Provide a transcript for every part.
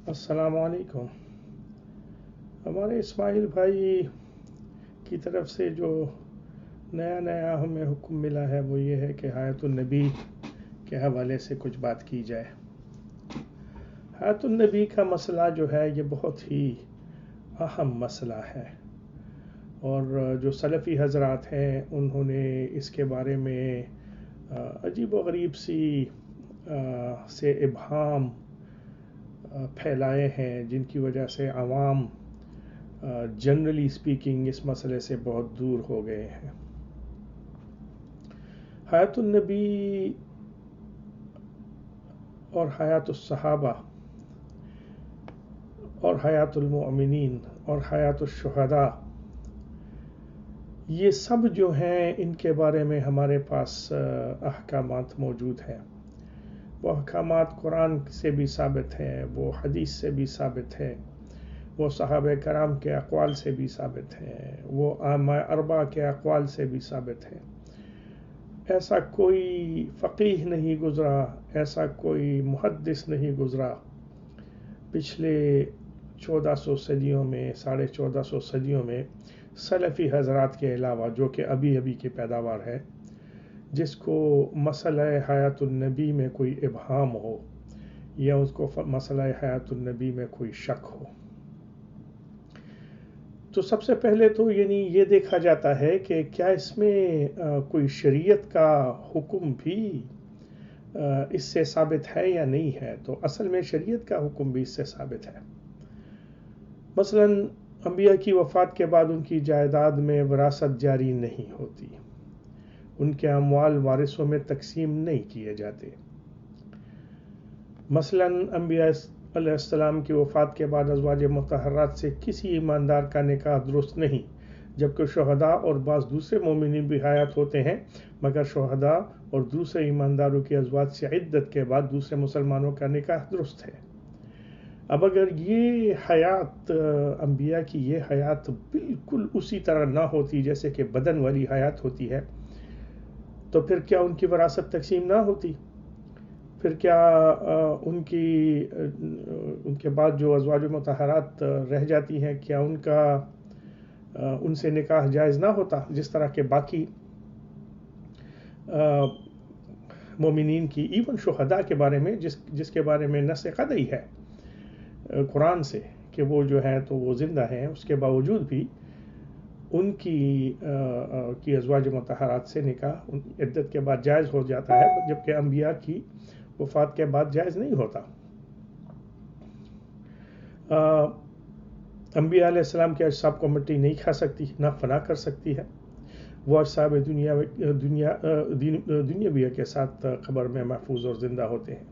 السلام علیکم۔ ہمارے اسماعیل بھائی کی طرف سے جو نیا ہمیں حکم ملا ہے وہ یہ ہے کہ حیات النبی کے حوالے سے کچھ بات کی جائے۔ حیات النبی کا مسئلہ جو ہے یہ بہت ہی اہم مسئلہ ہے، اور جو سلفی حضرات ہیں انہوں نے اس کے بارے میں عجیب و غریب سے ابہام پھیلائے ہیں، جن کی وجہ سے عوام جنرلی اسپیکنگ اس مسئلے سے بہت دور ہو گئے ہیں۔ حیات النبی اور حیات الصحابہ اور حیات المؤمنین اور حیات الشہداء، یہ سب جو ہیں ان کے بارے میں ہمارے پاس احکامات موجود ہیں۔ وہ احکامات قرآن سے بھی ثابت ہیں، وہ حدیث سے بھی ثابت ہے، وہ صحابہ کرام کے اقوال سے بھی ثابت ہیں، وہ ائمہ اربعہ کے اقوال سے بھی ثابت ہیں۔ ایسا کوئی فقیہ نہیں گزرا، ایسا کوئی محدث نہیں گزرا پچھلے 1400 صدیوں میں، 1450 صدیوں میں، سلفی حضرات کے علاوہ، جو کہ ابھی کی پیداوار ہے، جس کو مسئلہ حیات النبی میں کوئی ابہام ہو یا اس کو مسئلہ حیات النبی میں کوئی شک ہو۔ تو سب سے پہلے تو یہ دیکھا جاتا ہے کہ کیا اس میں کوئی شریعت کا حکم بھی اس سے ثابت ہے یا نہیں ہے۔ تو اصل میں شریعت کا حکم بھی اس سے ثابت ہے۔ مثلا انبیاء کی وفات کے بعد ان کی جائیداد میں وراثت جاری نہیں ہوتی، ان کے اموال وارثوں میں تقسیم نہیں کیے جاتے۔ مثلا انبیاء علیہ السلام کی وفات کے بعد ازواج مطہرات سے کسی ایماندار کا نکاح درست نہیں، جبکہ شہداء اور بعض دوسرے مومنین بھی حیات ہوتے ہیں، مگر شہداء اور دوسرے ایمانداروں کی ازواج سے عدت کے بعد دوسرے مسلمانوں کا نکاح درست ہے۔ اب اگر یہ حیات انبیاء کی یہ حیات بالکل اسی طرح نہ ہوتی جیسے کہ بدن والی حیات ہوتی ہے، تو پھر کیا ان کی وراثت تقسیم نہ ہوتی؟ پھر کیا ان کے بعد جو ازواج مطہرات رہ جاتی ہیں، کیا ان سے نکاح جائز نہ ہوتا، جس طرح کے باقی مومنین کی، ایون شہداء کے بارے میں، جس کے بارے میں نص قطعی ہے قرآن سے کہ وہ جو ہے تو وہ زندہ ہیں، اس کے باوجود بھی ان کی ازواج مطہرات سے نکاح عدت کے بعد جائز ہو جاتا ہے، جبکہ انبیاء کی وفات کے بعد جائز نہیں ہوتا۔ انبیاء علیہ السلام کے اجساد کو مٹی نہیں کھا سکتی، نہ فنا کر سکتی ہے، وہ اجساد دنیاویہ کے ساتھ قبر میں محفوظ اور زندہ ہوتے ہیں۔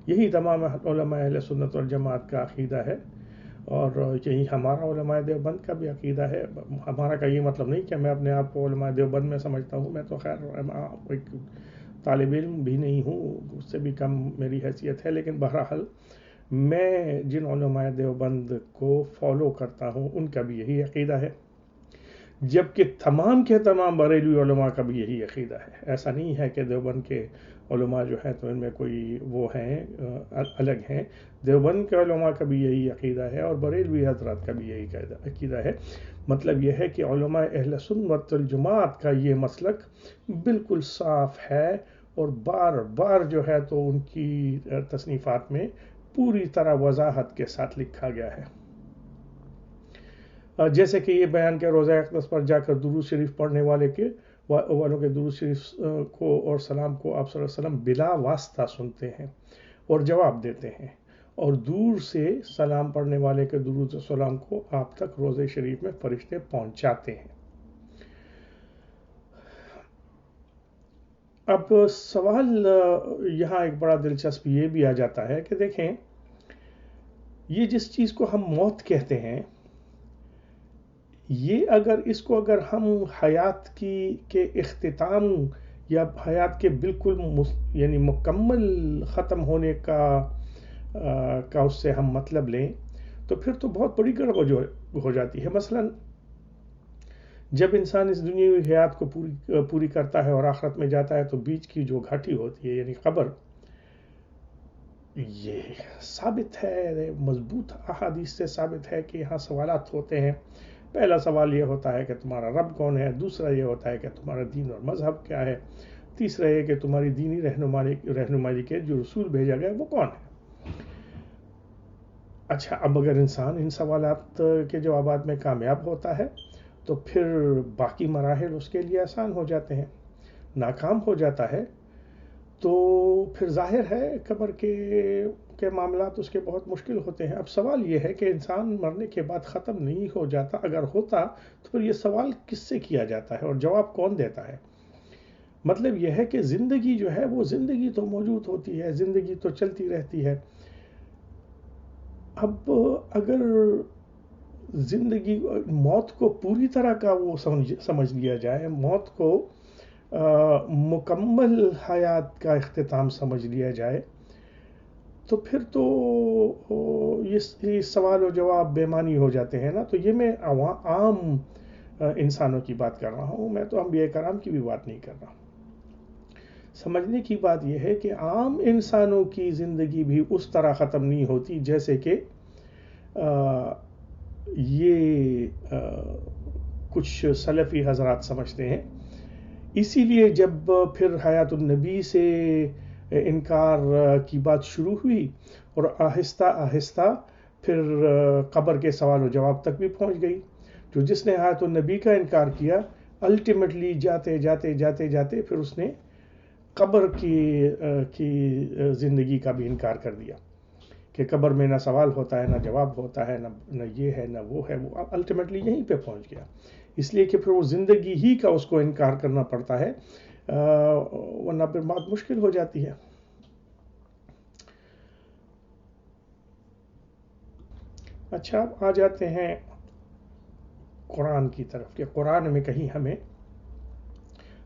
یہی تمام علماء اہل سنت والجماعت کا عقیدہ ہے، اور یہی ہمارا علماء دیوبند کا بھی عقیدہ ہے۔ ہمارا کا یہ مطلب نہیں کہ میں اپنے آپ کو علماء دیوبند میں سمجھتا ہوں، میں تو خیر ایک طالب علم بھی نہیں ہوں، اس سے بھی کم میری حیثیت ہے، لیکن بہرحال میں جن علماء دیوبند کو فالو کرتا ہوں ان کا بھی یہی عقیدہ ہے، جبکہ تمام کے تمام بریلوی علماء کا بھی یہی عقیدہ ہے۔ ایسا نہیں ہے کہ دیوبند کے علماء جو ہیں تو ان میں کوئی وہ ہیں الگ ہیں، دیوبند کے علماء کا بھی یہی عقیدہ ہے اور بریلوی حضرات کا بھی یہی عقیدہ ہے۔ مطلب یہ ہے کہ علماء اہل سنت والجماعت کا یہ مسلک بالکل صاف ہے، اور بار بار جو ہے تو ان کی تصنیفات میں پوری طرح وضاحت کے ساتھ لکھا گیا ہے، جیسے کہ یہ بیان کہ روضہ اقدس پر جا کر درود شریف پڑھنے والوں کے درود شریف کو اور سلام کو آپ صلی اللہ علیہ وسلم بلا واسطہ سنتے ہیں اور جواب دیتے ہیں، اور دور سے سلام پڑھنے والے کے درود و سلام کو آپ تک روضہ شریف میں فرشتے پہنچاتے ہیں۔ اب سوال یہاں ایک بڑا دلچسپ یہ بھی آ جاتا ہے کہ دیکھیں، یہ جس چیز کو ہم موت کہتے ہیں، یہ اگر ہم حیات کے اختتام یا حیات کے بالکل یعنی مکمل ختم ہونے کا اس سے ہم مطلب لیں، تو پھر تو بہت بڑی گڑبڑ ہو جاتی ہے۔ مثلا جب انسان اس دنیاوی حیات کو پوری کرتا ہے اور آخرت میں جاتا ہے، تو بیچ کی جو گھاٹی ہوتی ہے یعنی قبر، یہ ثابت ہے، مضبوط احادیث سے ثابت ہے کہ یہاں سوالات ہوتے ہیں۔ پہلا سوال یہ ہوتا ہے کہ تمہارا رب کون ہے، دوسرا یہ ہوتا ہے کہ تمہارا دین اور مذہب کیا ہے، تیسرا یہ کہ تمہاری دینی رہنمائی کے جو رسول بھیجا گیا وہ کون ہے۔ اچھا، اب اگر انسان ان سوالات کے جوابات میں کامیاب ہوتا ہے تو پھر باقی مراحل اس کے لیے آسان ہو جاتے ہیں۔ ناکام ہو جاتا ہے تو پھر ظاہر ہے قبر کے معاملات اس کے بہت مشکل ہوتے ہیں۔ اب سوال یہ ہے کہ انسان مرنے کے بعد ختم نہیں ہو جاتا، اگر ہوتا تو پھر یہ سوال کس سے کیا جاتا ہے اور جواب کون دیتا ہے؟ مطلب یہ ہے کہ زندگی جو ہے وہ زندگی تو موجود ہوتی ہے، زندگی تو چلتی رہتی ہے۔ اب اگر زندگی موت کو پوری طرح کا وہ سمجھ لیا جائے، موت کو مکمل حیات کا اختتام سمجھ لیا جائے، تو پھر تو یہ سوال و جواب بے معنی ہو جاتے ہیں نا۔ تو یہ میں عام انسانوں کی بات کر رہا ہوں، میں تو انبیاء کرام کی بھی بات نہیں کر رہا۔ سمجھنے کی بات یہ ہے کہ عام انسانوں کی زندگی بھی اس طرح ختم نہیں ہوتی جیسے کہ یہ کچھ سلفی حضرات سمجھتے ہیں۔ اسی لیے جب پھر حیات النبی سے انکار کی بات شروع ہوئی اور آہستہ آہستہ پھر قبر کے سوال و جواب تک بھی پہنچ گئی، جو جس نے حیات النبی کا انکار کیا الٹیمیٹلی جاتے جاتے جاتے جاتے پھر اس نے قبر کی زندگی کا بھی انکار کر دیا کہ قبر میں نہ سوال ہوتا ہے، نہ جواب ہوتا ہے، نہ یہ ہے نہ وہ ہے۔ وہ الٹیمیٹلی یہیں پہ پہنچ گیا، اس لیے کہ پھر وہ زندگی ہی کا اس کو انکار کرنا پڑتا ہے، ورنہ پھر بات مشکل ہو جاتی ہے۔ اچھا، اب آ جاتے ہیں قرآن کی طرف کہ قرآن میں کہیں ہمیں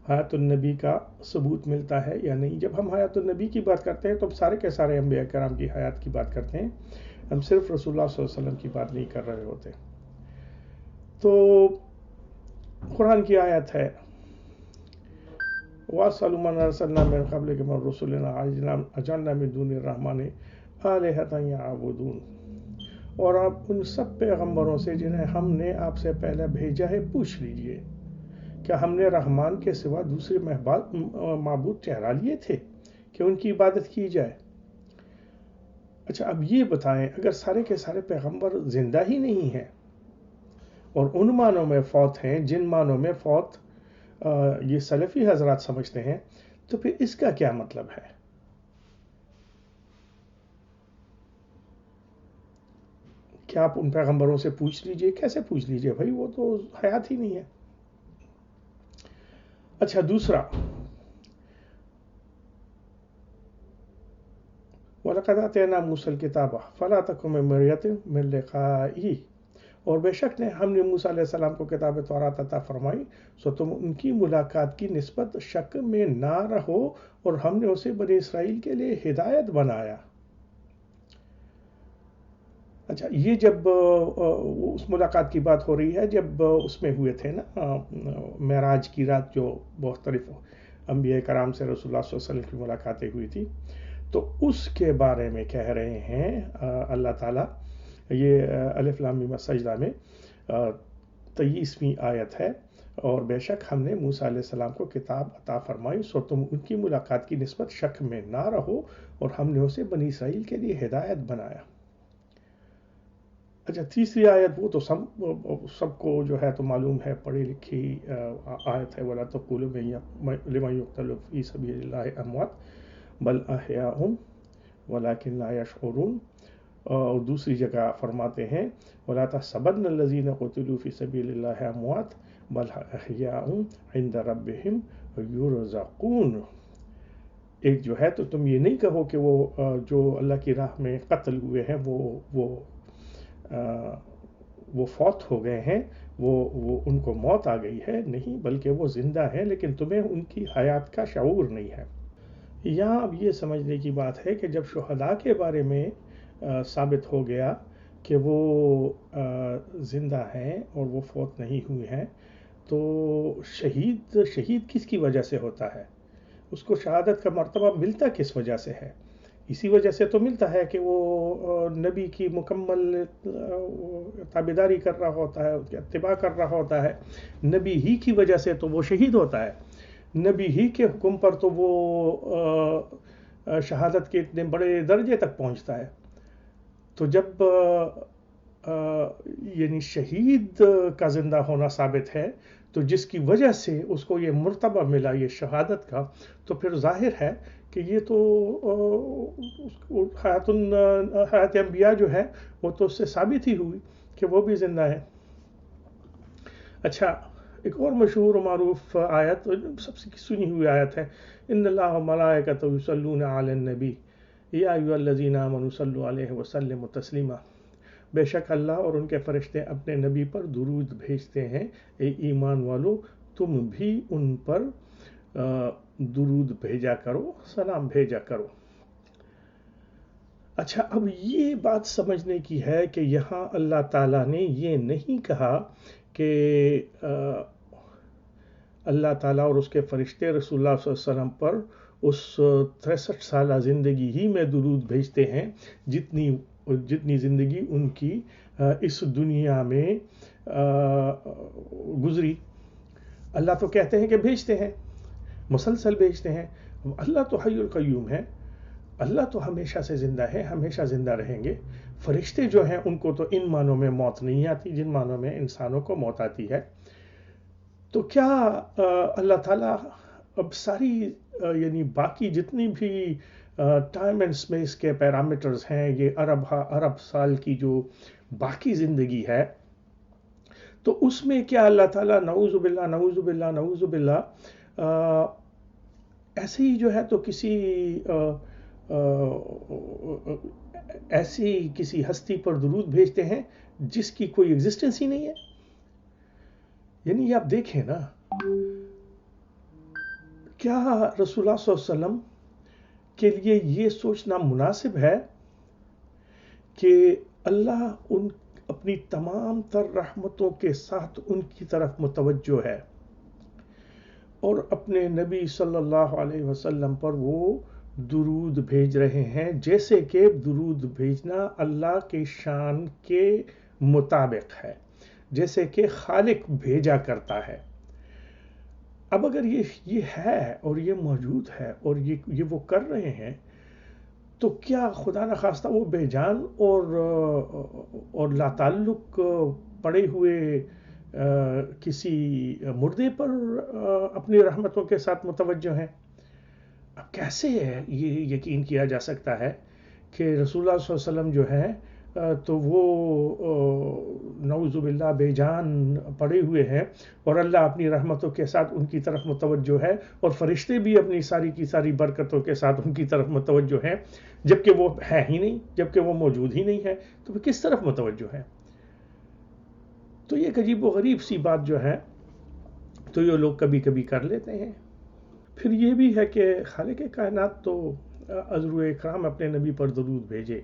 حیات النبی کا ثبوت ملتا ہے یا نہیں۔ جب ہم حیات النبی کی بات کرتے ہیں تو سارے کے سارے انبیاء کرام کی حیات کی بات کرتے ہیں، ہم صرف رسول اللہ صلی اللہ علیہ وسلم کی بات نہیں کر رہے ہوتے۔ تو قرآن کی آیت ہے وَأَسْأَلُ مَنْ أَرْسَلْنَا مِنْ قَبْلِكَ مِنْ رُسُلِنَا أَجَعَلْنَا مِنْ دُونِ الرَّحْمَنِ آلِهَةً يَعْبُدُونَ، اور آپ ان سب پیغمبروں سے جنہیں ہم نے آپ سے پہلے بھیجا ہے پوچھ لیجئے، کیا ہم نے رحمان کے سوا دوسرے معبود ٹھہرا لیے تھے کہ ان کی عبادت کی جائے؟ اچھا، اب یہ بتائیں اگر سارے کے سارے پیغمبر زندہ ہی نہیں ہیں اور ان معنوں میں فوت ہیں جن معنوں میں فوت یہ سلفی حضرات سمجھتے ہیں، تو پھر اس کا کیا مطلب ہے؟ کیا آپ ان پیغمبروں سے پوچھ لیجئے؟ کیسے پوچھ لیجئے بھائی، وہ تو حیات ہی نہیں ہے۔ اچھا، دوسرا وَلَقَدْ آتَيْنَا مُوسَى الْكِتَابَ فَلَا تَكُن فِي مِرْيَةٍ مِّن لِقَائِهِ، اور بے شک نے ہم نے موسیٰ علیہ السلام کو کتاب تورات عطا فرمائی، سو تم ان کی ملاقات کی نسبت شک میں نہ رہو، اور ہم نے اسے بنی اسرائیل کے لیے ہدایت بنایا۔ اچھا، یہ جب اس ملاقات کی بات ہو رہی ہے جب اس میں ہوئے تھے نا معراج کی رات، جو مختلف انبیاء کرام سے رسول اللہ صلی اللہ علیہ وسلم کی ملاقاتیں ہوئی تھی، تو اس کے بارے میں کہہ رہے ہیں اللہ تعالیٰ، یہ الف لام میم سجدہ میں 23ویں آیت ہے، اور بے شک ہم نے موسیٰ علیہ السلام کو کتاب عطا فرمائی، سو تم ان کی ملاقات کی نسبت شک میں نہ رہو، اور ہم نے اسے بنی اسرائیل کے لیے ہدایت بنایا۔ اچھا، تیسری آیت وہ تو سب کو جو ہے تو معلوم ہے، پڑھی لکھی آیت ہے، وَلَا تَقُولُوا لِمَن يُقْتَلُ فِي سَبِيلِ اللَّهِ أَمْوَاتٌ بَلْ أَحْيَاءٌ وَلَٰكِن لَّا يَشْعُرُونَ، اور دوسری جگہ فرماتے ہیں وَلَا تَحْسَبَنَّ الَّذِينَ قُتِلُوا فِي سَبِيلِ اللَّهِ أَمْوَاتٌ بَلْ أَحْيَاءٌ عِندَ رَبِّهِمْ يُرْزَقُونَ۔ ایک جو ہے تو تم یہ نہیں کہو کہ وہ جو اللہ کی راہ میں قتل ہوئے ہیں وہ فوت ہو گئے ہیں، وہ ان کو موت آ گئی ہے، نہیں، بلکہ وہ زندہ ہیں، لیکن تمہیں ان کی حیات کا شعور نہیں ہے۔ یہاں اب یہ سمجھنے کی بات ہے کہ جب شہداء کے بارے میں ثابت ہو گیا کہ وہ زندہ ہیں اور وہ فوت نہیں ہوئے ہیں، تو شہید کس کی وجہ سے ہوتا ہے؟ اس کو شہادت کا مرتبہ ملتا کس وجہ سے ہے؟ اسی وجہ سے تو ملتا ہے کہ وہ نبی کی مکمل تابعداری کر رہا ہوتا ہے، اس کی اتباع کر رہا ہوتا ہے، نبی ہی کی وجہ سے تو وہ شہید ہوتا ہے، نبی ہی کے حکم پر تو وہ شہادت کے اتنے بڑے درجے تک پہنچتا ہے۔ تو جب یعنی شہید کا زندہ ہونا ثابت ہے، تو جس کی وجہ سے اس کو یہ مرتبہ ملا یہ شہادت کا، تو پھر ظاہر ہے کہ یہ تو حیات انبیاء جو ہے وہ تو اس سے ثابت ہی ہوئی کہ وہ بھی زندہ ہے۔ اچھا، ایک اور مشہور و معروف آیت، سب سے سنی ہوئی آیت ہے، ان اللہ و ملائکتہ یصلون علی النبی یا ایھا الذین آمنوا صلوا علیہ وسلموا تسلیما، بے شک اللہ اور ان کے فرشتے اپنے نبی پر درود بھیجتے ہیں، اے ایمان والو تم بھی ان پر درود بھیجا کرو، سلام بھیجا کرو۔ اچھا، اب یہ بات سمجھنے کی ہے کہ یہاں اللہ تعالیٰ نے یہ نہیں کہا کہ اللہ تعالیٰ اور اس کے فرشتے رسول اللہ صلی اللہ علیہ وسلم پر اس 63 سالہ زندگی ہی میں درود بھیجتے ہیں جتنی زندگی ان کی اس دنیا میں گزری۔ اللہ تو کہتے ہیں کہ بھیجتے ہیں، مسلسل بھیجتے ہیں۔ اللہ تو حی القیوم ہے، اللہ تو ہمیشہ سے زندہ ہے، ہمیشہ زندہ رہیں گے۔ فرشتے جو ہیں ان کو تو ان معنوں میں موت نہیں آتی جن معنوں میں انسانوں کو موت آتی ہے۔ تو کیا اللہ تعالیٰ اب ساری یعنی باقی جتنی بھی ٹائم اینڈ اسپیس کے پیرامیٹرز ہیں، یہ ارب سال کی جو باقی زندگی ہے، تو اس میں کیا اللہ تعالیٰ نعوذ باللہ نعوذ باللہ نعوذ باللہ ایسے ہی جو ہے تو ایسی کسی ہستی پر درود بھیجتے ہیں جس کی کوئی ایگزسٹنس ہی نہیں ہے؟ یعنی آپ دیکھیں نا، کیا رسول اللہ صلی اللہ علیہ وسلم کے لیے یہ سوچنا مناسب ہے کہ اللہ اپنی تمام تر رحمتوں کے ساتھ ان کی طرف متوجہ ہے اور اپنے نبی صلی اللہ علیہ وسلم پر وہ درود بھیج رہے ہیں جیسے کہ درود بھیجنا اللہ کے شان کے مطابق ہے، جیسے کہ خالق بھیجا کرتا ہے۔ اب اگر یہ ہے اور یہ موجود ہے اور یہ وہ کر رہے ہیں، تو کیا خدا نخواستہ وہ بے جان اور لا تعلق پڑے ہوئے کسی مردے پر اپنی رحمتوں کے ساتھ متوجہ ہیں؟ اب کیسے یہ یقین کیا جا سکتا ہے کہ رسول اللہ صلی اللہ علیہ وسلم جو ہے تو وہ نعوذ باللہ بے جان پڑے ہوئے ہیں اور اللہ اپنی رحمتوں کے ساتھ ان کی طرف متوجہ ہے اور فرشتے بھی اپنی ساری کی ساری برکتوں کے ساتھ ان کی طرف متوجہ ہیں، جبکہ وہ ہے ہی نہیں، جبکہ وہ موجود ہی نہیں ہے، تو وہ کس طرف متوجہ ہے؟ تو یہ ایک عجیب و غریب سی بات جو ہے تو یہ لوگ کبھی کبھی کر لیتے ہیں۔ پھر یہ بھی ہے کہ خالق کائنات تو عزر اکرام اپنے نبی پر درود بھیجے،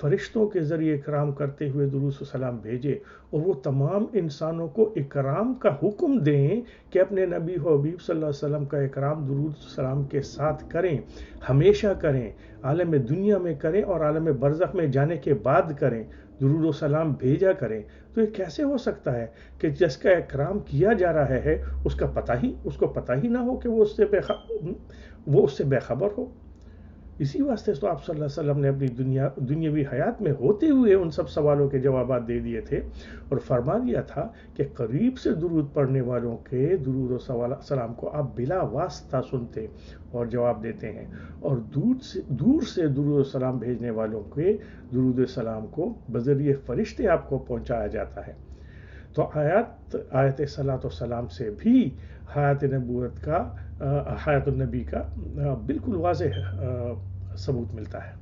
فرشتوں کے ذریعے اکرام کرتے ہوئے درود و سلام بھیجے، اور وہ تمام انسانوں کو اکرام کا حکم دیں کہ اپنے نبی حبیب صلی اللہ علیہ وسلم کا اکرام درود و سلام کے ساتھ کریں، ہمیشہ کریں، عالم دنیا میں کریں اور عالم برزخ میں جانے کے بعد کریں، درود و سلام بھیجا کریں۔ تو یہ کیسے ہو سکتا ہے کہ جس کا اکرام کیا جا رہا ہے اس کو پتہ ہی نہ ہو کہ وہ اس سے بے خبر ہو؟ اسی واسطے تو آپ صلی اللہ علیہ وسلم نے اپنی دنیاوی حیات میں ہوتے ہوئے ان سب سوالوں کے جوابات دے دیے تھے اور فرما دیا تھا کہ قریب سے درود پڑھنے والوں کے درود و سلام کو آپ بلا واسطہ سنتے اور جواب دیتے ہیں، اور دور سے درود و سلام بھیجنے والوں کے درود و سلام کو بذریعہ فرشتے آپ کو پہنچایا جاتا ہے۔ تو آیت صلاۃ و سلام سے بھی حیات نبوت کا، حیات النبی کا بالکل واضح ثبوت ملتا ہے۔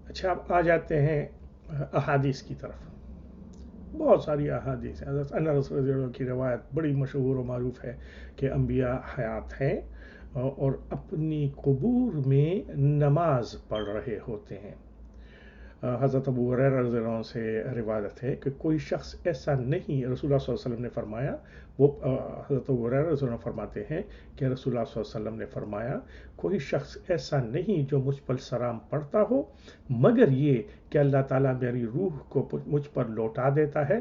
اچھا، اب آ جاتے ہیں احادیث کی طرف۔ بہت ساری احادیث ہیں۔ حضرت انس رضی اللہ عنہ کی روایت بڑی مشہور و معروف ہے کہ انبیاء حیات ہیں اور اپنی قبور میں نماز پڑھ رہے ہوتے ہیں۔ حضرت ابو ہریرہ رضی اللہ عنہ سے روایت ہے کہ کوئی شخص ایسا نہیں، رسول اللہ صلی اللہ علیہ وسلم نے فرمایا، وہ حضرت ابو ہریرہ رضی اللہ عنہ فرماتے ہیں کہ رسول اللہ صلی اللہ علیہ وسلم نے فرمایا کوئی شخص ایسا نہیں جو مجھ پر سلام پڑھتا ہو مگر یہ کہ اللہ تعالیٰ میری روح کو مجھ پر لوٹا دیتا ہے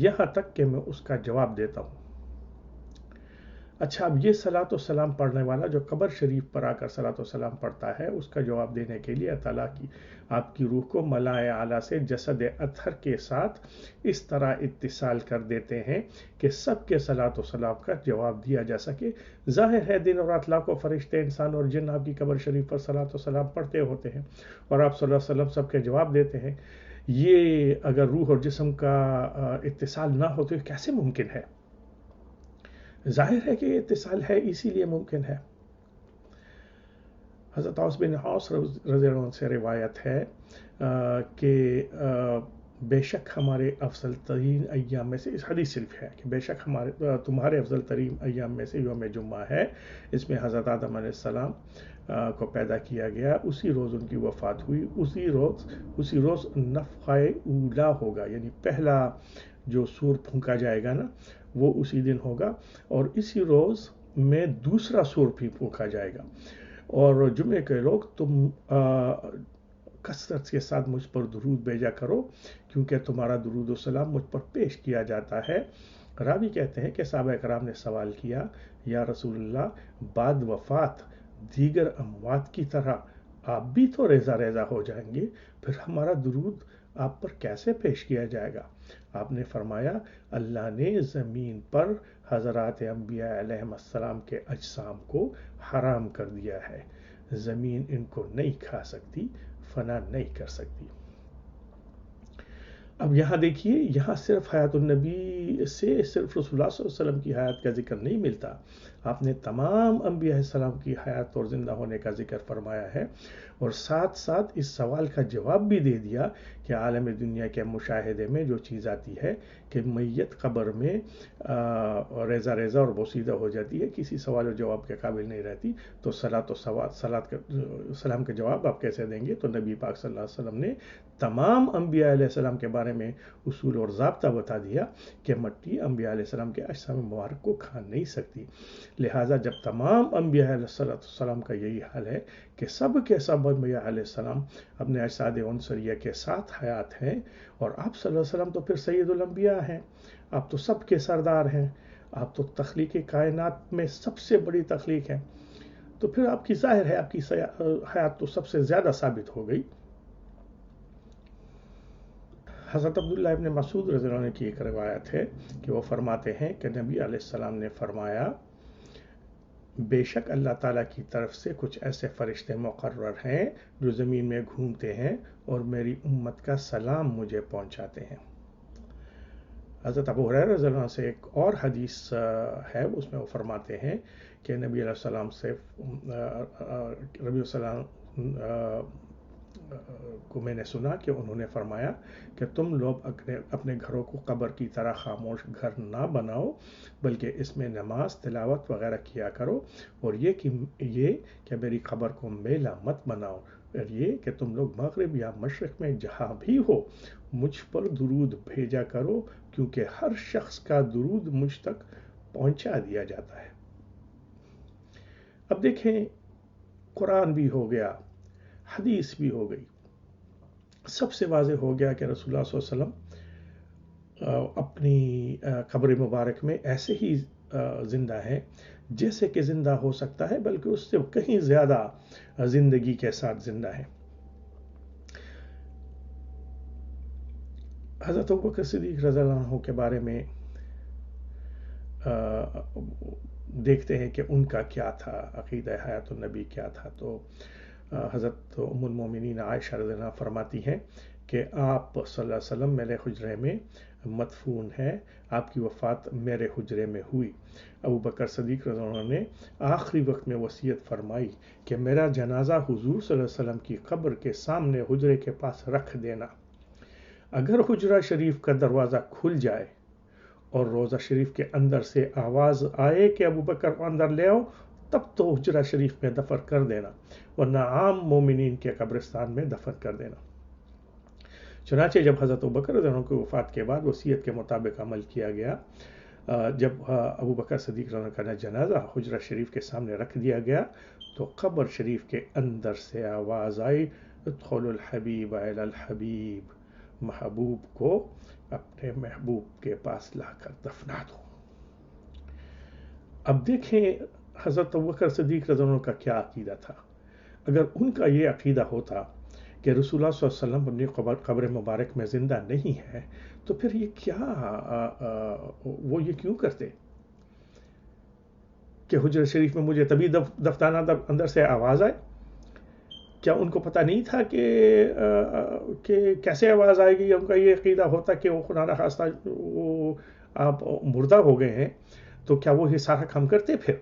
یہاں تک کہ میں اس کا جواب دیتا ہوں۔ اچھا، اب یہ صلاۃ و سلام پڑھنے والا جو قبر شریف پر آ کر صلاۃ و سلام پڑھتا ہے، اس کا جواب دینے کے لیے اللہ تعالیٰ کی آپ کی روح کو ملائے اعلیٰ سے جسد اطہر کے ساتھ اس طرح اتصال کر دیتے ہیں کہ سب کے صلاۃ و سلام کا جواب دیا جا سکے۔ ظاہر ہے دن اور رات لاکھوں فرشتے، انسان اور جن آپ کی قبر شریف پر صلاۃ و سلام پڑھتے ہوتے ہیں اور آپ صلی اللہ علیہ وسلم سب کے جواب دیتے ہیں۔ یہ اگر روح اور جسم کا اتصال نہ ہو تو کیسے ممکن ہے؟ ظاہر ہے کہ یہ اتصال ہے، اسی لیے ممکن ہے۔ حضرت عوف بن عاص رضی اللہ عنہ سے روایت ہے کہ بے شک ہمارے افضل ترین ایام میں سے، اس حدیث صرف ہے کہ بے شک تمہارے افضل ترین ایام میں سے یوم جمعہ ہے، اس میں حضرت آدم علیہ السلام کو پیدا کیا گیا، اسی روز ان کی وفات ہوئی، اسی روز نفخہ اولا ہوگا، یعنی پہلا جو سور پھونکا جائے گا نا وہ اسی دن ہوگا، اور اسی روز میں دوسرا سور بھی پھونکا جائے گا۔ اور جمعے کے لوگ تم کثرت کے ساتھ مجھ پر درود بھیجا کرو کیونکہ تمہارا درود و سلام مجھ پر پیش کیا جاتا ہے۔ راوی کہتے ہیں کہ صحابہ کرام نے سوال کیا، یا رسول اللہ، بعد وفات دیگر اموات کی طرح آپ بھی تو ریزہ ریزہ ہو جائیں گے، پھر ہمارا درود آپ پر کیسے پیش کیا جائے گا؟ آپ نے فرمایا، اللہ نے زمین پر حضرات انبیاء علیہ السلام کے اجسام کو حرام کر دیا ہے، زمین ان کو نہیں کھا سکتی، فنا نہیں کر سکتی۔ اب یہاں دیکھیے، یہاں صرف حیات النبی سے صرف رسول اللہ صلی اللہ علیہ وسلم کی حیات کا ذکر نہیں ملتا، آپ نے تمام انبیاء علیہ السلام کی حیات اور زندہ ہونے کا ذکر فرمایا ہے، اور ساتھ ساتھ اس سوال کا جواب بھی دے دیا کہ عالم دنیا کے مشاہدے میں جو چیز آتی ہے کہ میت قبر میں ریزہ ریزہ اور بوسیدہ ہو جاتی ہے، کسی سوال و جواب کے قابل نہیں رہتی، تو سلام کا جواب آپ کیسے دیں گے؟ تو نبی پاک صلی اللہ علیہ وسلم نے تمام انبیاء علیہ السلام کے بارے میں اصول اور ضابطہ بتا دیا کہ مٹی انبیاء علیہ السلام کے اجسام مبارک کو کھا نہیں سکتی، لہٰذا جب تمام انبیاء علیہ السلام کا یہی حال ہے کہ سب کے سب انبیاء علیہ السلام اپنے اجساد عنصریہ کے ساتھ حیات ہیں، اور آپ صلی اللہ علیہ وسلم تو پھر سید الانبیاء ہیں، آپ تو سب کے سردار ہیں، آپ تو تخلیق کائنات میں سب سے بڑی تخلیق ہے، تو پھر آپ کی ظاہر ہے آپ کی حیات تو سب سے زیادہ ثابت ہو گئی۔ حضرت عبداللہ ابن مسعود رضی اللہ عنہ کی ایک روایت ہے کہ وہ فرماتے ہیں کہ نبی علیہ السلام نے فرمایا، بے شک اللہ تعالیٰ کی طرف سے کچھ ایسے فرشتے مقرر ہیں جو زمین میں گھومتے ہیں اور میری امت کا سلام مجھے پہنچاتے ہیں۔ حضرت ابو ہریرہ رضی اللہ عنہ سے ایک اور حدیث ہے، اس میں وہ فرماتے ہیں کہ نبی علیہ السلام سے کو میں نے سنا کہ انہوں نے فرمایا کہ تم لوگ اپنے گھروں کو قبر کی طرح خاموش گھر نہ بناؤ، بلکہ اس میں نماز، تلاوت وغیرہ کیا کرو، اور یہ کہ میری قبر کو میلہ مت بناؤ، اور یہ کہ تم لوگ مغرب یا مشرق میں جہاں بھی ہو مجھ پر درود بھیجا کرو، کیونکہ ہر شخص کا درود مجھ تک پہنچا دیا جاتا ہے۔ اب دیکھیں، قرآن بھی ہو گیا، حدیث بھی ہو گئی، سب سے واضح ہو گیا کہ رسول اللہ صلی اللہ علیہ وسلم اپنی قبر مبارک میں ایسے ہی زندہ ہیں جیسے کہ زندہ ہو سکتا ہے، بلکہ اس سے کہیں زیادہ زندگی کے ساتھ زندہ ہیں۔ حضرت ابوبکر صدیق رضی اللہ عنہ کے بارے میں دیکھتے ہیں کہ ان کا کیا تھا، عقیدہ حیات النبی کیا تھا۔ تو حضرت ام المومنین عائشہ رضی اللہ عنہ فرماتی ہیں کہ آپ صلی اللہ علیہ وسلم میرے حجرے میں مدفون ہے، آپ کی وفات میرے حجرے میں ہوئی۔ ابوبکر صدیق رضی اللہ عنہ نے آخری وقت میں وصیت فرمائی کہ میرا جنازہ حضور صلی اللہ علیہ وسلم کی قبر کے سامنے حجرے کے پاس رکھ دینا، اگر حجرہ شریف کا دروازہ کھل جائے اور روضہ شریف کے اندر سے آواز آئے کہ ابوبکر کو اندر لے آؤ، تب تو حجرہ شریف میں دفن کر دینا، ورنہ عام مومنین کے قبرستان میں دفن کر دینا۔ چنانچہ جب حضرت ابوبکر رضی اللہ عنہ کی وفات کے بعد وصیت کے مطابق عمل کیا گیا، جب ابوبکر صدیق رضی اللہ عنہ کا جنازہ حجرہ شریف کے سامنے رکھ دیا گیا تو قبر شریف کے اندر سے آواز آئی، ادخلوا الحبیب الی الحبیب، محبوب کو اپنے محبوب کے پاس لا کر دفنا دو۔ اب دیکھیں حضرت ابوبکر صدیق رضی اللہ عنہ کا کیا عقیدہ تھا۔ اگر ان کا یہ عقیدہ ہوتا کہ رسول اللہ صلی اللہ علیہ وسلم اپنی قبر مبارک میں زندہ نہیں ہے تو پھر یہ کیا وہ یہ کیوں کرتے کہ حجرہ شریف میں مجھے تبھی دفنانا تھا، اندر سے آواز آئے؟ کیا ان کو پتہ نہیں تھا کہ کیسے آواز آئے گی؟ ان کا یہ عقیدہ ہوتا کہ وہ خدا نخواستہ وہ آپ مردہ ہو گئے ہیں تو کیا وہ یہ سارا کام کرتے؟ پھر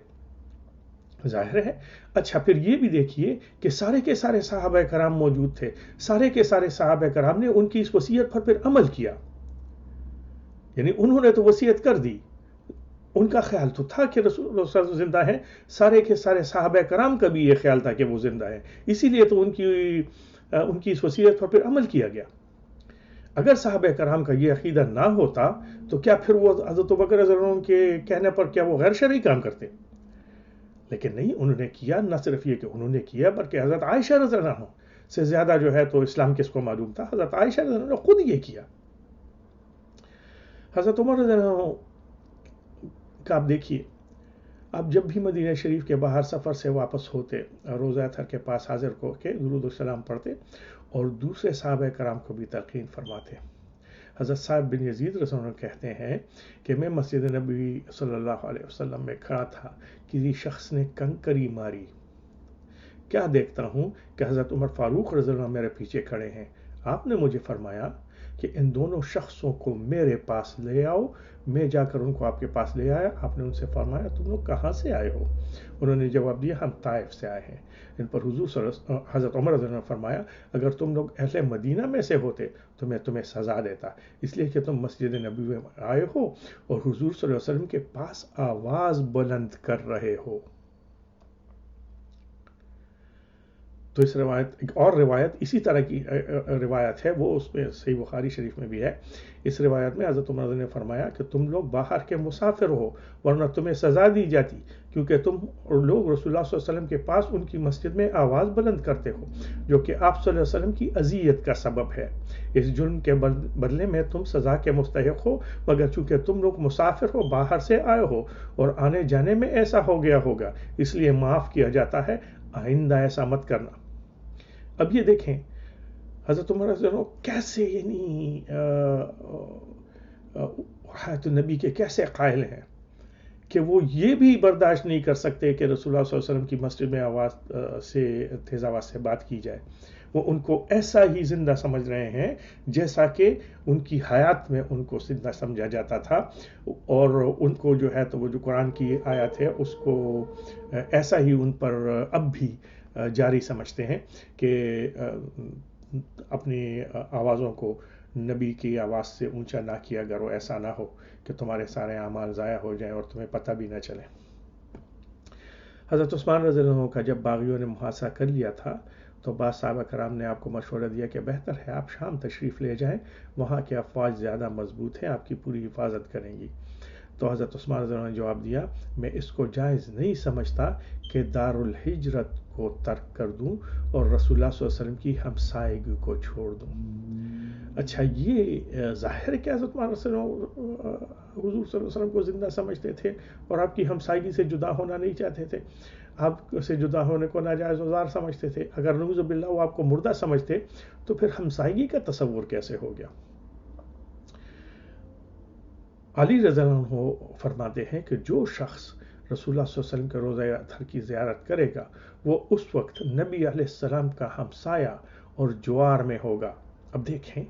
ظاہر ہے۔ اچھا پھر یہ بھی دیکھیے کہ سارے کے سارے صحابہ کرام موجود تھے، سارے کے سارے صحابہ کرام نے ان کی اس وصیت پر پھر عمل کیا، یعنی انہوں نے تو وصیت کر دی، ان کا خیال تو تھا کہ رسول اللہ زندہ ہیں، سارے کے سارے صحابہ کرام کا بھی یہ خیال تھا کہ وہ زندہ ہیں، اسی لیے تو ان کی اس وصیت پر پھر عمل کیا گیا۔ اگر صحابہ کرام کا یہ عقیدہ نہ ہوتا تو کیا پھر وہ حضرت ابوبکر رضی اللہ عنہ کے کہنے پر کیا وہ غیر شرعی کام کرتے؟ لیکن نہیں، انہوں نے کیا، نہ صرف یہ کہ انہوں نے کیا بلکہ حضرت عائشہ رضی اللہ عنہ سے زیادہ جو ہے تو اسلام کس کو معلوم تھا، حضرت عائشہ رضی اللہ عنہ نے خود یہ کیا۔ حضرت عمر رضی اللہ عنہ کا آپ دیکھیے، آپ جب بھی مدینہ شریف کے باہر سفر سے واپس ہوتے، روضہ اطہر کے پاس حاضر ہو کے درود و سلام پڑھتے اور دوسرے صحابہ کرام کو بھی تلقین فرماتے۔ حضرت صاحب بن یزید رضی اللہ عنہ کہتے ہیں کہ میں مسجد نبوی صلی اللہ علیہ وسلم میں کھڑا تھا، کسی شخص نے کنکری ماری، کیا دیکھتا ہوں کہ حضرت عمر فاروق رضی اللہ عنہ میرے پیچھے کھڑے ہیں۔ آپ نے مجھے فرمایا کہ ان دونوں شخصوں کو میرے پاس لے آؤ۔ میں جا کر ان کو آپ کے پاس لے آیا۔ آپ نے ان سے فرمایا تم لوگ کہاں سے آئے ہو؟ انہوں نے جواب دیا ہم طائف سے آئے ہیں۔ ان پر حضرت عمر رضی اللہ عنہ نے فرمایا اگر تم لوگ اہل مدینہ میں سے ہوتے تو میں تمہیں سزا دیتا، اس لیے کہ تم مسجد نبوی میں آئے ہو اور حضور صلی اللہ علیہ وسلم کے پاس آواز بلند کر رہے ہو۔ تو اس روایت ایک اور روایت اسی طرح کی روایت ہے، وہ اس میں صحیح بخاری شریف میں بھی ہے۔ اس روایت میں حضرت عمر نے فرمایا کہ تم لوگ باہر کے مسافر ہو ورنہ تمہیں سزا دی جاتی، کیونکہ تم لوگ رسول اللہ صلی اللہ علیہ وسلم کے پاس ان کی مسجد میں آواز بلند کرتے ہو جو کہ آپ صلی اللہ علیہ وسلم کی اذیت کا سبب ہے۔ اس جرم کے بدلے میں تم سزا کے مستحق ہو، مگر چونکہ تم لوگ مسافر ہو، باہر سے آئے ہو اور آنے جانے میں ایسا ہو گیا ہوگا، اس لیے معاف کیا جاتا ہے، آئندہ ایسا مت کرنا۔ اب یہ دیکھیں حضرت عمر رضی اللہ عنہ کیسے یعنی حیات النبی کے کیسے قائل ہیں کہ وہ یہ بھی برداشت نہیں کر سکتے کہ رسول اللہ صلی اللہ علیہ وسلم کی مسجد میں آواز سے تیز آواز سے بات کی جائے۔ وہ ان کو ایسا ہی زندہ سمجھ رہے ہیں جیسا کہ ان کی حیات میں ان کو زندہ سمجھا جاتا تھا، اور ان کو جو ہے تو وہ جو قرآن کی آیت ہے اس کو ایسا ہی ان پر اب بھی جاری سمجھتے ہیں کہ اپنی آوازوں کو نبی کی آواز سے اونچا نہ کیا کرو، ایسا نہ ہو کہ تمہارے سارے اعمال ضائع ہو جائیں اور تمہیں پتہ بھی نہ چلے۔ حضرت عثمان رضی اللہ عنہ کا جب باغیوں نے محاصرہ کر لیا تھا تو بعض صحابہ کرام نے آپ کو مشورہ دیا کہ بہتر ہے آپ شام تشریف لے جائیں، وہاں کی افواج زیادہ مضبوط ہیں، آپ کی پوری حفاظت کریں گی۔ تو حضرت عثمان رضی اللہ عنہ نے جواب دیا میں اس کو جائز نہیں سمجھتا کہ دارالحجرت کو ترک کر دوں اور رسول اللہ صلی اللہ علیہ وسلم کی ہمسائیگی کو چھوڑ دوں۔ اچھا یہ ظاہر ہے کہ حضرت عثمان رضی اللہ عنہ حضور صلی اللہ علیہ وسلم کو زندہ سمجھتے تھے اور آپ کی ہمسائیگی سے جدا ہونا نہیں چاہتے تھے، آپ سے جدا ہونے کو ناجائز و زار سمجھتے تھے۔ اگر نعوذ باللہ وہ آپ کو مردہ سمجھتے تو پھر ہمسائیگی کا تصور کیسے ہو گیا؟ علی رضی اللہ عنہ فرماتے ہیں کہ جو شخص رسول اللہ صلی اللہ علیہ وسلم کے روضہ اطہر کی زیارت کرے گا وہ اس وقت نبی علیہ السلام کا ہمسایہ اور جوار میں ہوگا۔ اب دیکھیں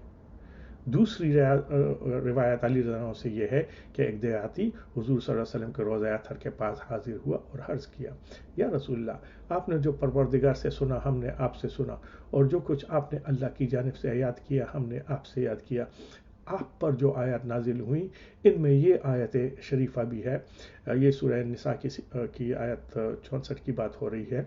دوسری روایت علی رضی اللہ عنہ سے یہ ہے کہ ایک دیہاتی حضور صلی اللہ علیہ وسلم کے روضہ اطہر کے پاس حاضر ہوا اور عرض کیا یا رسول اللہ، آپ نے جو پروردگار سے سنا ہم نے آپ سے سنا، اور جو کچھ آپ نے اللہ کی جانب سے یاد کیا ہم نے آپ سے یاد کیا۔ آپ پر جو آیات نازل ہوئیں ان میں یہ آیت شریفہ بھی ہے. یہ سورہ نساء کی آیت 64 کی بات ہو رہی ہے.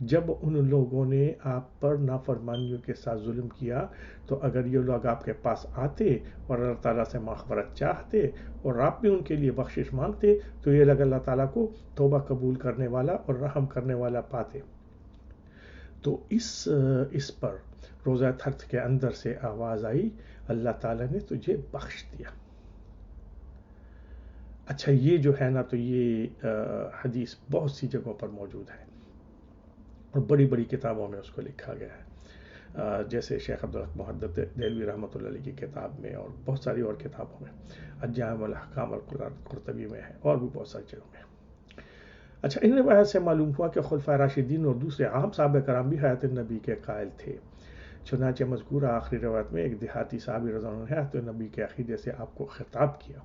جب ان لوگوں نے آپ پر نافرمانیوں کے ساتھ ظلم کیا تو اگر یہ لوگ آپ کے پاس آتے اور اللہ تعالیٰ سے مغفرت چاہتے اور آپ بھی ان کے لیے بخشش مانگتے تو یہ لوگ اللہ تعالیٰ کو توبہ قبول کرنے والا اور رحم کرنے والا پاتے. تو اس پر روزہ تھرت کے اندر سے آواز آئی اللہ تعالیٰ نے تجھے بخش دیا. اچھا یہ جو ہے نا تو یہ حدیث بہت سی جگہوں پر موجود ہے اور بڑی بڑی کتابوں میں اس کو لکھا گیا ہے، جیسے شیخ عبدالحق محدث دہلوی رحمۃ اللہ علیہ کی کتاب میں اور بہت ساری اور کتابوں میں، الجامع الاحکام القرطبی میں ہے اور بھی بہت ساری جگہوں میں. اچھا ان روایت سے معلوم ہوا کہ خلفائے راشدین اور دوسرے عام صحابہ کرام بھی حیات النبی کے قائل تھے. چنانچہ مذکورہ آخری روایت میں ایک دیہاتی صحابی رضی اللہ عنہ نے حیات النبی کے عقیدے سے آپ کو خطاب کیا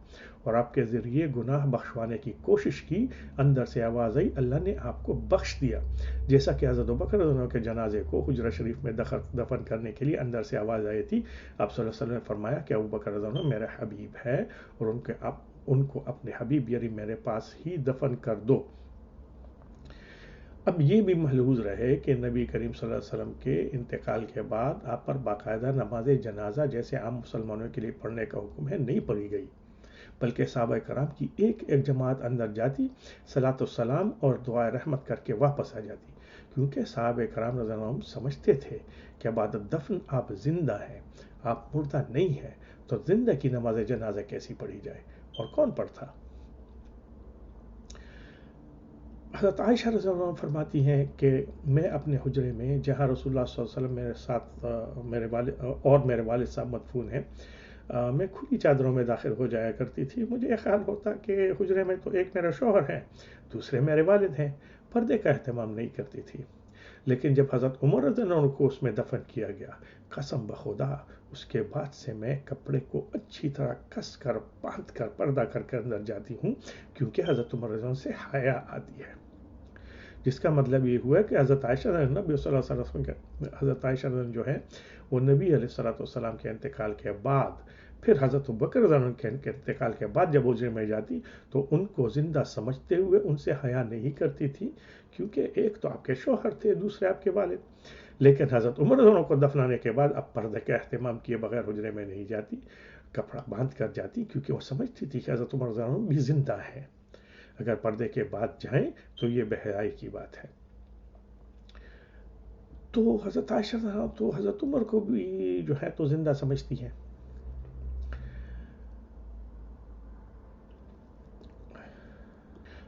اور آپ کے ذریعے گناہ بخشوانے کی کوشش کی. اندر سے آواز آئی اللہ نے آپ کو بخش دیا. جیسا کہ حضرت ابوبکر رضی اللہ عنہ کے جنازے کو حجرہ شریف میں دفن کرنے کے لیے اندر سے آواز آئی تھی. آپ صلی اللہ علیہ وسلم نے فرمایا کہ ابوبکر رضی اللہ عنہ میرا حبیب ہے اور ان کو اپنے حبیب یعنی میرے پاس ہی دفن کر دو. اب یہ بھی محفوظ رہے کہ نبی کریم صلی اللہ علیہ وسلم کے انتقال کے بعد آپ پر باقاعدہ نماز جنازہ جیسے عام مسلمانوں کے لیے پڑھنے کا حکم ہے نہیں پڑھی گئی، بلکہ صحابہ کرام کی ایک جماعت اندر جاتی، صلاۃ السلام اور دعائے رحمت کر کے واپس آ جاتی، کیونکہ صحابہ کرام رضی اللہ عنہم سمجھتے تھے کہ بعد دفن آپ زندہ ہیں، آپ مردہ نہیں ہیں، تو زندہ کی نماز جنازہ کیسی پڑھی جائے اور کون پڑھتا. حضرت عائشہ رضی اللہ عنہ فرماتی ہیں کہ میں اپنے حجرے میں جہاں رسول اللہ صلی اللہ علیہ وسلم میرے ساتھ میرے والد صاحب مدفون ہیں، میں کھلی چادروں میں داخل ہو جایا کرتی تھی. مجھے یہ خیال ہوتا کہ حجرے میں تو ایک میرا شوہر ہیں، دوسرے میرے والد ہیں، پردے کا اہتمام نہیں کرتی تھی. لیکن جب حضرت عمر رضی اللہ عنہ کو اس میں دفن کیا گیا، قسم بخدا اس کے بعد سے میں کپڑے کو اچھی طرح کس کر باندھ کر پردہ کر کے اندر جاتی ہوں، کیونکہ حضرت عمر رضی اللہ عنہ سے حیا آتی ہے. جس کا مطلب یہ ہوا کہ حضرت عائشہ نبی صلی اللہ علیہ وسلم حضرت عائشہ جو ہے وہ نبی علیہ الصلوۃ والسلام کے انتقال کے بعد پھر حضرت ابوبکر رضی اللہ عنہ کے انتقال کے بعد جب حجرے میں جاتی تو ان کو زندہ سمجھتے ہوئے ان سے حیا نہیں کرتی تھی، کیونکہ ایک تو آپ کے شوہر تھے، دوسرے آپ کے والد. لیکن حضرت عمر رضی اللہ عنہ کو دفنانے کے بعد اب پردے کا اہتمام کیے بغیر حجرے میں نہیں جاتی، کپڑا باندھ کر جاتی، کیونکہ وہ سمجھتی تھی کہ حضرت عمر رضی اللہ عنہ بھی زندہ ہے. اگر پردے کے بعد جائیں تو یہ بے حیائی کی بات ہے. تو حضرت عائشہ تو حضرت عمر کو بھی جو ہے تو زندہ سمجھتی ہیں.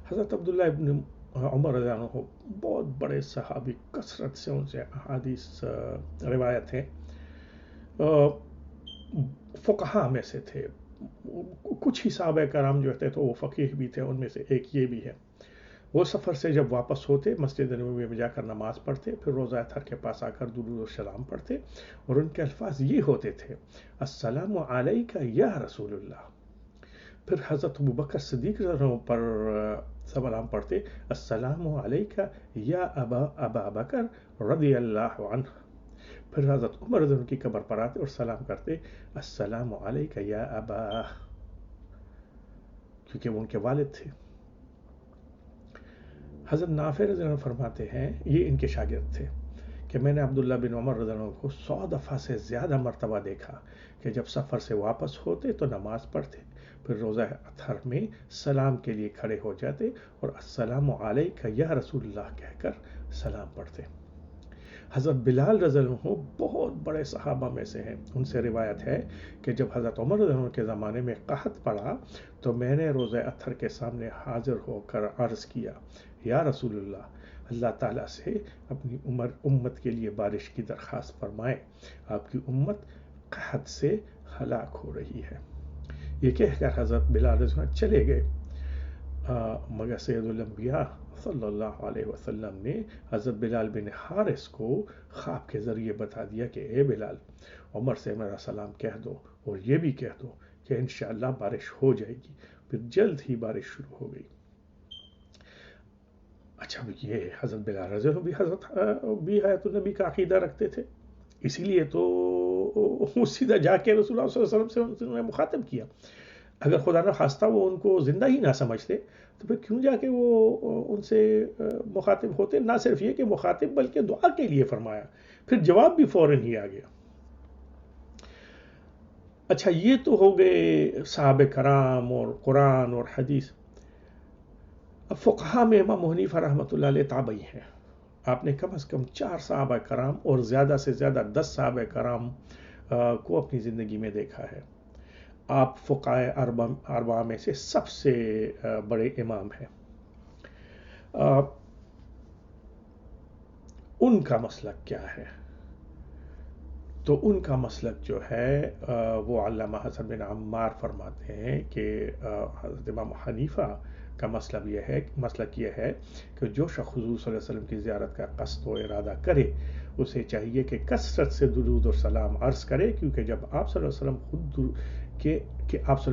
حضرت عبداللہ ابن عمر رضی اللہ عنہ بہت بڑے صحابی، کثرت سے ان سے احادیث روایت ہیں، فقہاء میں سے تھے. کچھ ہی صحابہ کرام جو تھے تو وہ فقیہ بھی تھے، ان میں سے ایک یہ بھی ہے. وہ سفر سے جب واپس ہوتے مسجد نبوی میں جا کر نماز پڑھتے، پھر روضہ طہر کے پاس آ کر درود و سلام پڑھتے اور ان کے الفاظ یہ ہوتے تھے السلام علیک یا رسول اللہ. پھر حضرت ابوبکر صدیق پر سلام پڑھتے السلام علیک یا ابا بکر رضی اللہ عنہ. پھر حضرت عمر رضی اللہ عنہ کی قبر پر آتے اور سلام کرتے السلام علیک یا ابا، کیونکہ وہ ان کے والد تھے. حضرت نافع رضی اللہ عنہ فرماتے ہیں، یہ ان کے شاگرد تھے، کہ میں نے عبداللہ بن عمر رضی اللہ عنہ کو 100 دفعہ سے زیادہ مرتبہ دیکھا کہ جب سفر سے واپس ہوتے تو نماز پڑھتے، پھر روزہ اطہر میں سلام کے لیے کھڑے ہو جاتے اور السلام علیک یا رسول اللہ کہہ کر سلام پڑھتے. حضرت بلال رضی اللہ عنہ بہت بڑے صحابہ میں سے ہیں. ان سے روایت ہے کہ جب حضرت عمر رضی اللہ عنہ کے زمانے میں قحط پڑا تو میں نے روزہ اطہر کے سامنے حاضر ہو کر عرض کیا یا رسول اللہ تعالیٰ سے اپنی امت کے لیے بارش کی درخواست فرمائے، آپ کی امت قحط سے ہلاک ہو رہی ہے. یہ کہہ کر حضرت بلال رضی اللہ عنہ چلے گئے، مگر سید الانبیاء صلی اللہ علیہ وسلم نے حضرت بلال بن حارث کو خواب کے ذریعے بتا دیا کہ اے بلال، عمر سے میرا سلام کہہ دو اور یہ بھی کہہ دو کہ انشاءاللہ بارش ہو جائے گی. پھر جلد ہی بارش شروع ہو گئی. اچھا یہ حضرت بلال رضی اللہ عنہ بھی حیات النبی کا عقیدہ رکھتے تھے، اسی لیے تو وہ سیدھا جا کے رسول اللہ صلی اللہ علیہ وسلم سے انہیں مخاطب کیا. اگر خدا نہ خواستہ وہ ان کو زندہ ہی نہ سمجھتے تو پھر کیوں جا کے وہ ان سے مخاطب ہوتے؟ نہ صرف یہ کہ مخاطب بلکہ دعا کے لیے فرمایا، پھر جواب بھی فوراً ہی آ گیا. اچھا، یہ تو ہو گئے صحابہ کرام اور قرآن اور حدیث. اب فقہا میں امام ابو حنیفہ رحمۃ اللہ علیہ تابعی ہیں. آپ نے کم از کم 4 صحابہ کرام اور زیادہ سے زیادہ 10 صحابہ کرام کو اپنی زندگی میں دیکھا ہے. آپ فقہائے اربعہ میں سے سب سے بڑے امام ہیں. ان کا مسلک کیا ہے؟ تو ان کا مسلک جو ہے وہ علامہ حسن بن عمار فرماتے ہیں کہ حضرت امام حنیفہ کا مسلک یہ ہے کہ جو شخص حضور صلی اللہ علیہ وسلم کی زیارت کا قصد و ارادہ کرے اسے چاہیے کہ کثرت سے درود و سلام عرض کرے، کیونکہ جب آپ صلی اللہ علیہ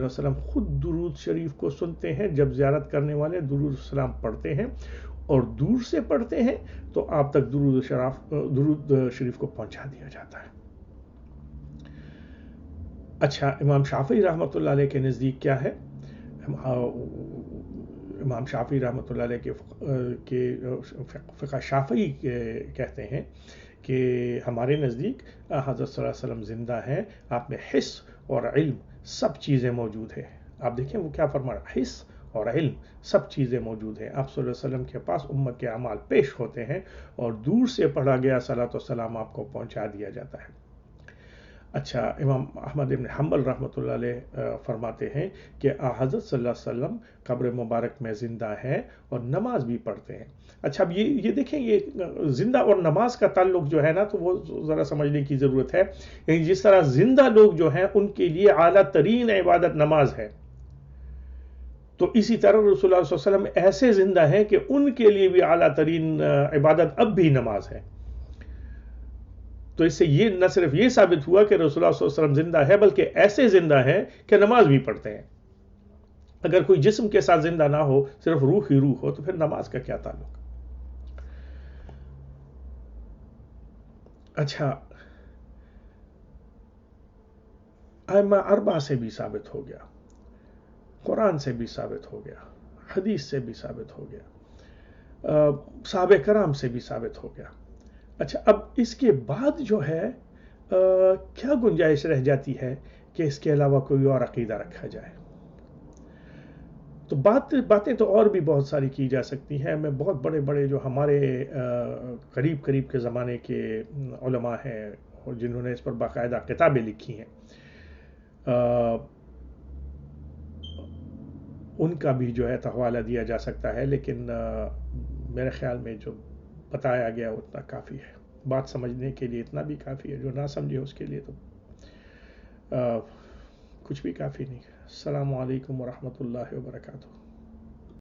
وسلم خود درود شریف کو سنتے ہیں، جب زیارت کرنے والے درود و سلام پڑھتے ہیں اور دور سے پڑھتے ہیں تو آپ تک درود شریف کو پہنچا دیا جاتا ہے. اچھا، امام شافعی رحمۃ اللہ علیہ کے نزدیک کیا ہے؟ امام شافعی رحمۃ اللہ علیہ کے فقہ شافعی کہتے ہیں کہ ہمارے نزدیک حضرت صلی اللہ علیہ وسلم زندہ ہیں، آپ میں حس اور علم سب چیزیں موجود ہیں. آپ دیکھیں وہ کیا فرما رہا ہے، حس اور علم سب چیزیں موجود ہیں. آپ صلی اللہ علیہ وسلم کے پاس امت کے اعمال پیش ہوتے ہیں اور دور سے پڑھا گیا صلاۃ و سلام آپ کو پہنچا دیا جاتا ہے. اچھا، امام احمد بن حنبل رحمۃ اللہ علیہ فرماتے ہیں کہ حضرت صلی اللہ علیہ وسلم قبر مبارک میں زندہ ہیں اور نماز بھی پڑھتے ہیں. اچھا، اب یہ دیکھیں، یہ زندہ اور نماز کا تعلق جو ہے نا تو وہ ذرا سمجھنے کی ضرورت ہے. یعنی جس طرح زندہ لوگ جو ہیں ان کے لیے اعلیٰ ترین عبادت نماز ہے، تو اسی طرح رسول اللہ صلی اللہ علیہ وسلم ایسے زندہ ہیں کہ ان کے لیے بھی اعلیٰ ترین عبادت اب بھی نماز ہے. تو اس سے یہ نہ صرف یہ ثابت ہوا کہ رسول اللہ صلی اللہ علیہ وسلم زندہ ہے، بلکہ ایسے زندہ ہیں کہ نماز بھی پڑھتے ہیں. اگر کوئی جسم کے ساتھ زندہ نہ ہو، صرف روح ہی روح ہو، تو پھر نماز کا کیا تعلق؟ اچھا، ائمہ اربعہ سے بھی ثابت ہو گیا، قرآن سے بھی ثابت ہو گیا، حدیث سے بھی ثابت ہو گیا، صحابہ کرام سے بھی ثابت ہو گیا. اچھا، اب اس کے بعد جو ہے کیا گنجائش رہ جاتی ہے کہ اس کے علاوہ کوئی اور عقیدہ رکھا جائے؟ تو باتیں تو اور بھی بہت ساری کی جا سکتی ہیں. میں بہت بڑے جو ہمارے قریب کے زمانے کے علماء ہیں اور جنہوں نے اس پر باقاعدہ کتابیں لکھی ہیں، ان کا بھی جو ہے حوالہ دیا جا سکتا ہے، لیکن میرے خیال میں جو بتایا گیا اتنا کافی ہے. بات سمجھنے کے لیے اتنا بھی کافی ہے، جو نہ سمجھے اس کے لیے تو کچھ بھی کافی نہیں. السلام علیکم ورحمۃ اللہ وبرکاتہ.